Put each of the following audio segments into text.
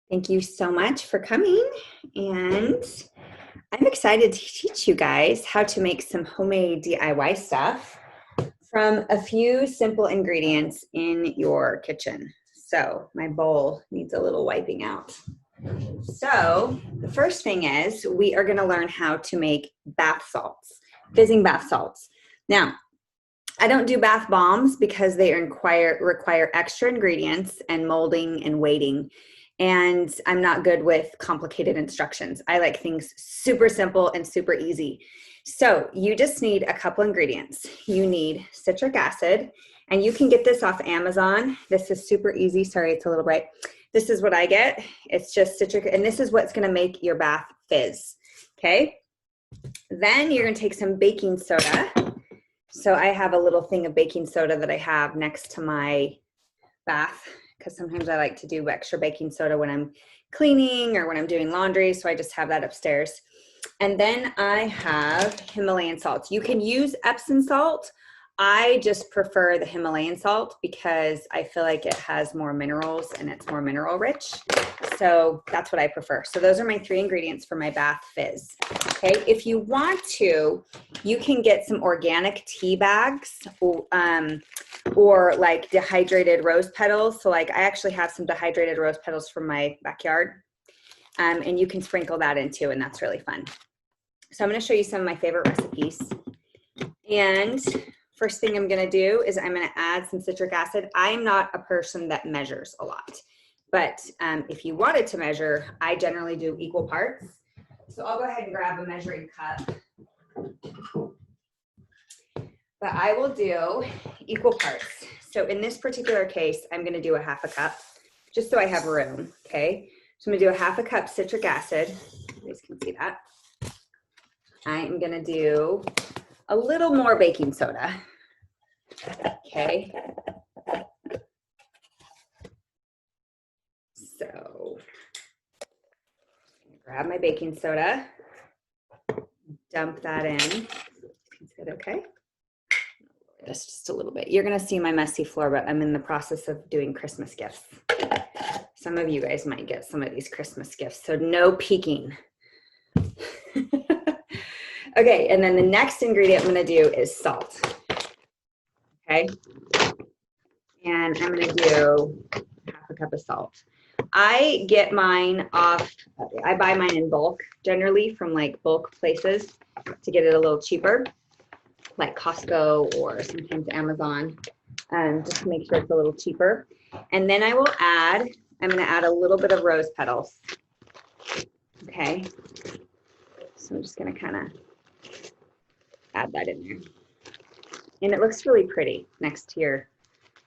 Thank you so much for coming. And I'm excited to teach you guys how to make some homemade DIY stuff from a few simple ingredients in your kitchen. So my bowl needs a little wiping out. So the first thing is we are going to learn how to make bath salts, fizzing bath salts. Now, I don't do bath bombs because they require extra ingredients and molding and waiting. And I'm not good with complicated instructions. I like things super simple and super easy. So you just need a couple ingredients. You need citric acid, and you can get this off Amazon. This is super easy. Sorry, it's a little bright. This is what I get. It's just citric, and this is what's gonna make your bath fizz, okay? Then you're gonna take some baking soda. So I have a little thing of baking soda that I have next to my bath because sometimes I like to do extra baking soda when I'm cleaning or when I'm doing laundry. So I just have that upstairs. And then I have Himalayan salt. You can use Epsom salt. I just prefer the Himalayan salt because I feel like it has more minerals and it's more mineral rich. So that's what I prefer. So those are my 3 ingredients for my bath fizz. Okay, if you want to, you can get some organic tea bags or like dehydrated rose petals. So like I actually have some dehydrated rose petals from my backyard. And you can sprinkle that in too, and that's really fun. So I'm going to show you some of my favorite recipes. And first thing I'm going to do is I'm going to add some citric acid. I'm not a person that measures a lot, but if you wanted to measure, I generally do equal parts. So I'll go ahead and grab a measuring cup. But I will do equal parts. So in this particular case, I'm going to do a 1/2 cup, just so I have room, okay? So I'm going to do a 1/2 cup citric acid. You guys can see that. I am going to do a little more baking soda, okay? So grab my baking soda, dump that in. Is that okay? That's just a little bit. You're going to see my messy floor, but I'm in the process of doing Christmas gifts. Some of you guys might get some of these Christmas gifts, so no peeking. Okay, and then the next ingredient I'm going to do is salt. Okay, and I'm going to do 1/2 cup of salt. I get mine off, I buy mine in bulk generally from like bulk places to get it a little cheaper, like Costco or sometimes Amazon, just to make sure it's a little cheaper. And then I'm going to add a little bit of rose petals. Okay, so I'm just going to kind of add that in there. And it looks really pretty next to your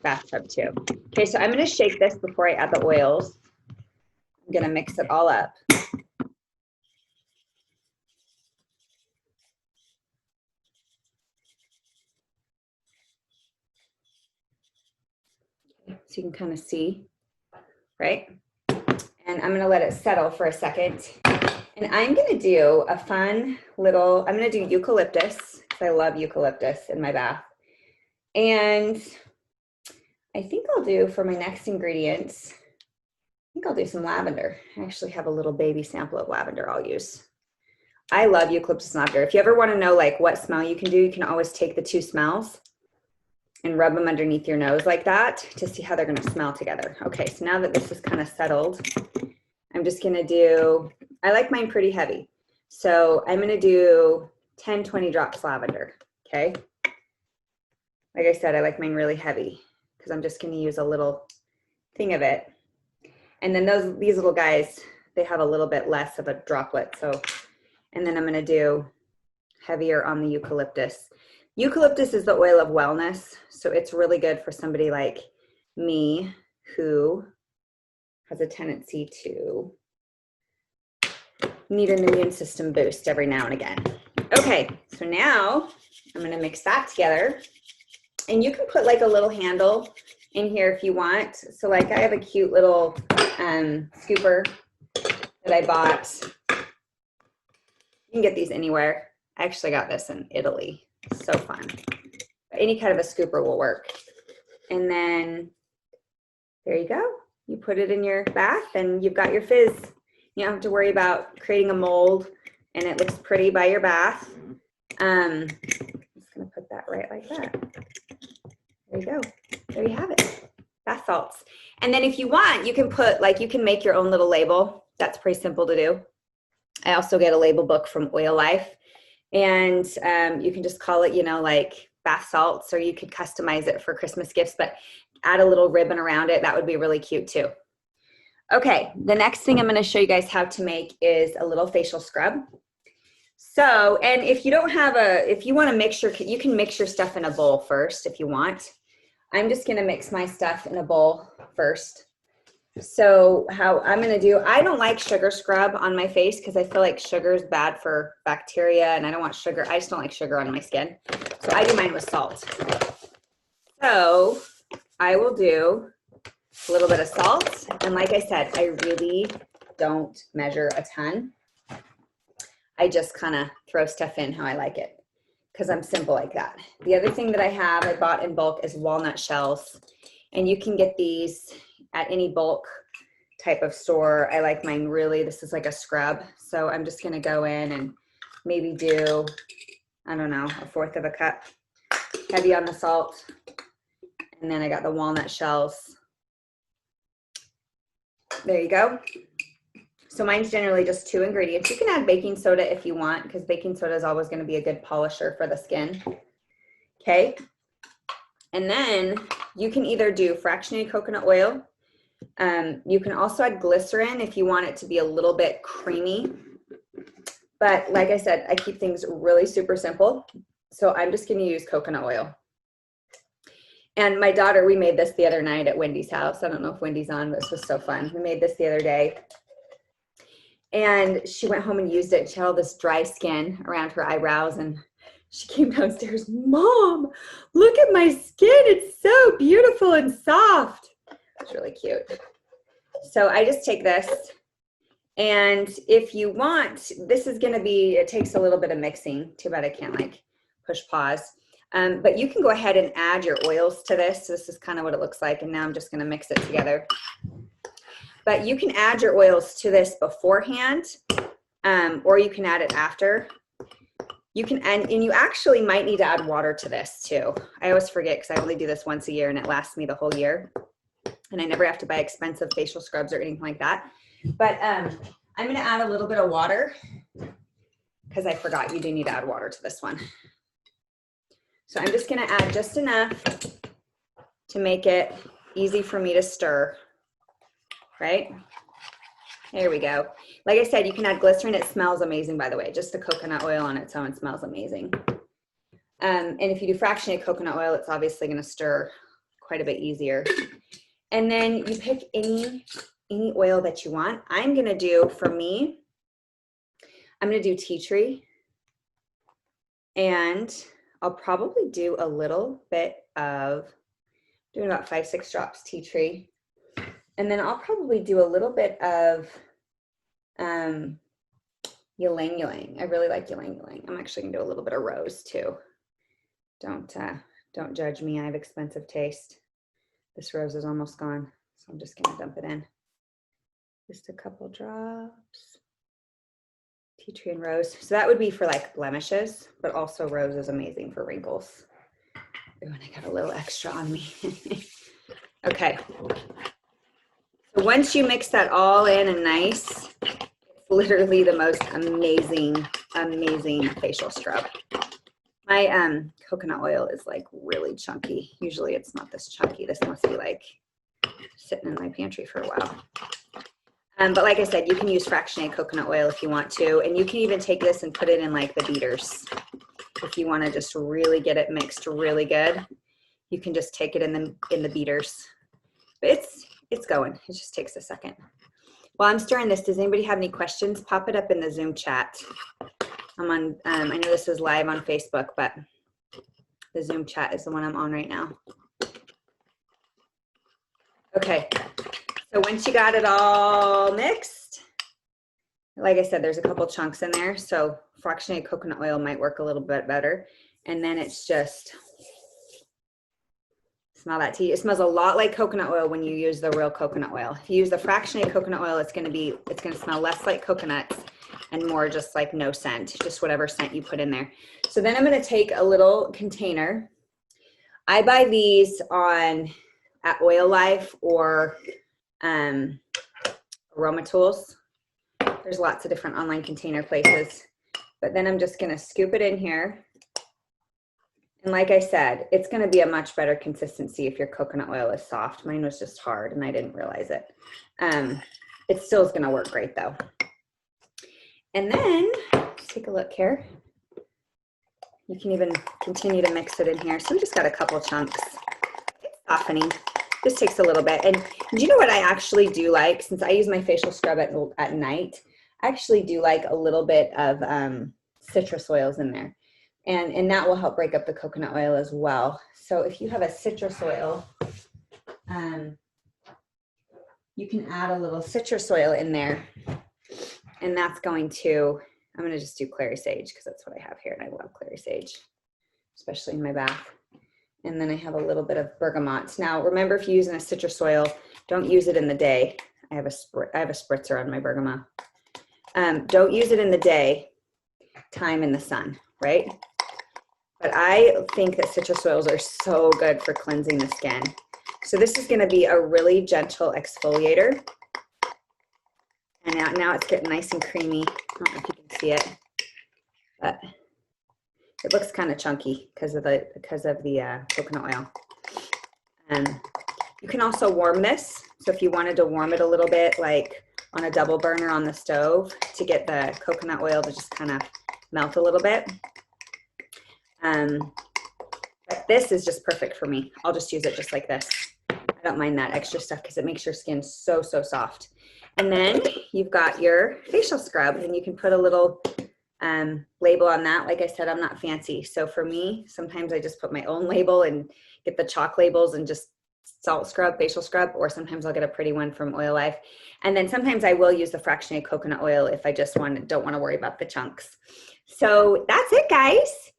bathtub too. Okay, so I'm going to shake this before I add the oils. I'm going to mix it all up. So you can kind of see, right? And I'm going to let it settle for a second. And I'm going to do a fun little, I'm going to do eucalyptus, because I love eucalyptus in my bath. And I think I'll do for my next ingredients, I think I'll do some lavender. I actually have a little baby sample of lavender I'll use. I love eucalyptus and lavender. If you ever want to know like what smell you can do, you can always take the 2 smells and rub them underneath your nose like that to see how they're going to smell together. Okay, so now that this is kind of settled, I'm just going to do, I like mine pretty heavy. So I'm going to do 10, 20 drops lavender, okay? Like I said, I like mine really heavy because I'm just going to use a little thing of it. And then these little guys, they have a little bit less of a droplet. So, and then I'm going to do heavier on the eucalyptus. Eucalyptus is the oil of wellness. So it's really good for somebody like me who has a tendency to need an immune system boost every now and again. Okay, so now I'm going to mix that together. And you can put like a little handle in here if you want. So like I have a cute little scooper that I bought. You can get these anywhere. I actually got this in Italy. So fun. But any kind of a scooper will work. And then there you go. you put it in your bath and you've got your fizz. You don't have to worry about creating a mold, and it looks pretty by your bath. I'm just gonna put that right like that. There you go. There you have it. Bath salts. And then if you want, you can put, like, you can make your own little label. That's pretty simple to do. I also get a label book from Oil Life, and you can just call it, you know, like bath salts, or you could customize it for Christmas gifts, but add a little ribbon around it. That would be really cute too. Okay, the next thing I'm going to show you guys how to make is a little facial scrub. So, and if you don't have if you want to mix you can mix your stuff in a bowl first if you want. I'm just going to mix my stuff in a bowl first. So how I'm going to do, I don't like sugar scrub on my face because I feel like sugar is bad for bacteria, and I don't want sugar. I just don't like sugar on my skin. So I do mine with salt. So I will do a little bit of salt. And like I said, I really don't measure a ton. I just kind of throw stuff in how I like it because I'm simple like that. The other thing that I bought in bulk is walnut shells. And you can get these at any bulk type of store. I like mine really, this is like a scrub. So I'm just gonna go in and maybe do, I don't know, 1/4 of a cup, heavy on the salt. And then I got the walnut shells. There you go. So mine's generally just 2 ingredients. You can add baking soda if you want, because baking soda is always gonna be a good polisher for the skin. Okay. And then you can either do fractionated coconut oil. You can also add glycerin if you want it to be a little bit creamy. But like I said, I keep things really super simple. So I'm just going to use coconut oil. And my daughter, we made this the other night at Wendy's house. I don't know if Wendy's on, but this was so fun. We made this the other day. And she went home and used it. She had all this dry skin around her eyebrows, and she came downstairs, "Mom, look at my skin. It's so beautiful and soft." It's really cute. So I just take this, and if you want, this is going to be, it takes a little bit of mixing. Too bad I can't like push pause. But you can go ahead and add your oils to this. So this is kind of what it looks like. And now I'm just going to mix it together. But you can add your oils to this beforehand, or you can add it after. You can, and you actually might need to add water to this too. I always forget because I only do this once a year and it lasts me the whole year. And I never have to buy expensive facial scrubs or anything like that. But I'm going to add a little bit of water because I forgot you do need to add water to this one. So I'm just going to add just enough to make it easy for me to stir, right? There we go. Like I said, you can add glycerin. It smells amazing, by the way. Just the coconut oil on its own smells amazing. And if you do fractionated coconut oil, it's obviously going to stir quite a bit easier. And then you pick any oil that you want. I'm going to do, for me, I'm going to do tea tree. And I'll probably do a little bit of, doing about 5-6 drops tea tree. And then I'll probably do a little bit of ylang ylang. I really like ylang ylang. I'm actually going to do a little bit of rose too. Don't judge me. I have expensive taste. This rose is almost gone, so I'm just going to dump it in. Just a couple drops. Tea tree and rose. So that would be for like blemishes, but also rose is amazing for wrinkles. Ooh, and I got a little extra on me. Okay. So once you mix that all in and nice, it's literally the most amazing, amazing facial scrub. My coconut oil is like really chunky. Usually it's not this chunky. This must be like sitting in my pantry for a while. But like I said, you can use fractionated coconut oil if you want to. And you can even take this and put it in like the beaters. If you want to just really get it mixed really good, you can just take it in the beaters. But it's going. It just takes a second. While I'm stirring this, does anybody have any questions? Pop it up in the Zoom chat. I'm on, I know this is live on Facebook, but the Zoom chat is the one I'm on right now. Okay, so once you got it all mixed, like I said, there's a couple chunks in there, so fractionated coconut oil might work a little bit better. And then it's just Smell that tea. It smells a lot like coconut oil when you use the real coconut oil. If you use the fractionated coconut oil, it's going to smell less like coconuts and more just like no scent, just whatever scent you put in there. So then I'm going to take a little container. I buy these at Oil Life or Aroma Tools. There's lots of different online container places. But then I'm just going to scoop it in here. And like I said, it's going to be a much better consistency if your coconut oil is soft. Mine was just hard and I didn't realize it. It still is going to work great though. And then let's take a look here. You can even continue to mix it in here. So we just got a couple chunks. It's softening. This takes a little bit. And do you know what I actually do like? Since I use my facial scrub at night, I actually do like a little bit of citrus oils in there. And that will help break up the coconut oil as well. So if you have a citrus oil, you can add a little citrus oil in there. And that's going to, I'm going to just do clary sage because that's what I have here. And I love clary sage, especially in my bath. And then I have a little bit of bergamot. Now, remember, if you're using a citrus oil, don't use it in the day. I have a spritzer on my bergamot. Don't use it in the day time in the sun, right? But I think that citrus oils are so good for cleansing the skin. So this is going to be a really gentle exfoliator. And now it's getting nice and creamy. I don't know if you can see it, but it looks kind of chunky because of the coconut oil. You can also warm this. So if you wanted to warm it a little bit, like on a double burner on the stove, to get the coconut oil to just kind of melt a little bit. But this is just perfect for me. I'll just use it just like this. I don't mind that extra stuff because it makes your skin so soft. And then you've got your facial scrub, and you can put a little label on that. Like I said, I'm not fancy. So for me, sometimes I just put my own label and get the chalk labels and just salt scrub, facial scrub, or sometimes I'll get a pretty one from Oil Life. And then sometimes I will use the fractionated coconut oil if I just don't want to worry about the chunks. So that's it, guys.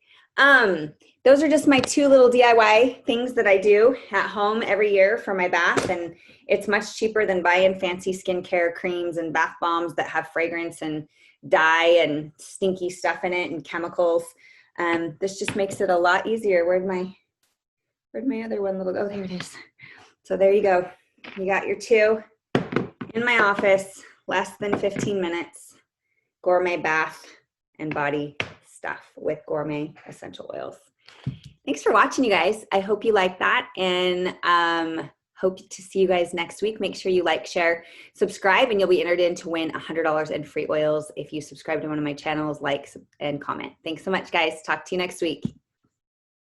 Those are just my 2 little DIY things that I do at home every year for my bath, and it's much cheaper than buying fancy skincare creams and bath bombs that have fragrance and dye and stinky stuff in it and chemicals. This just makes it a lot easier. Where'd my other one little, oh, there it is. So there you go. You got your 2 in my office, less than 15 minutes, gourmet bath and body stuff with gourmet essential oils. Thanks for watching, you guys. I hope you like that, and hope to see you guys next week. Make sure you like, share, subscribe, and you'll be entered in to win $100 in free oils if you subscribe to one of my channels, like, and comment. Thanks so much, guys. Talk to you next week.